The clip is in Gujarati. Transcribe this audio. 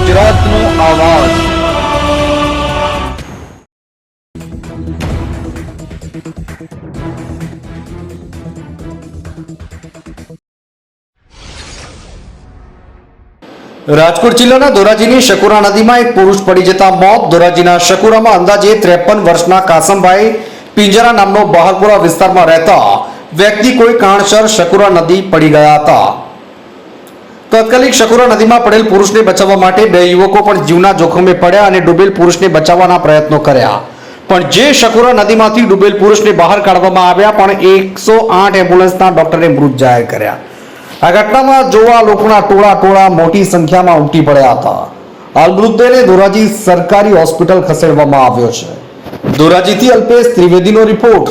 ગુજરાતનો આવાજ। રાજકોટ જિલ્લાના ધોરાજીની શકુરા નદીમાં એક પુરુષ પડી જતા મોત। ધોરાજીના શકુરામાં અંદાજે 53 વર્ષના કાસમભાઈ પિંજરા નામનો બહારપુરા વિસ્તારમાં રહેતા વ્યક્તિ કોઈ કારણસર શકુરા નદી પડી ગયા હતા। તાત્કાલિક શકુરા નદીમાં પડેલ પુરુષને બચાવવા માટે બે યુવકો પણ જીવના જોખમે પડ્યા અને ડૂબેલ પુરુષને બચાવવાના પ્રયત્નો કર્યા, પણ જે શકુરા નદીમાંથી ડૂબેલ પુરુષને બહાર કાઢવામાં આવ્યા પણ 108 એમ્બ્યુલન્સના ડોક્ટરે મૃત જાહેર કર્યા। આ ઘટનામાં જોવા લોકોના ટોળા મોટી સંખ્યામાં ઉમટી પડ્યા હતા। હાલ મૃતદેહને ધોરાજી સરકારી હોસ્પિટલ ખસેડવામાં આવ્યો છે। ધોરાજીથી અલ્પેશ ત્રિવેદીનો રિપોર્ટ।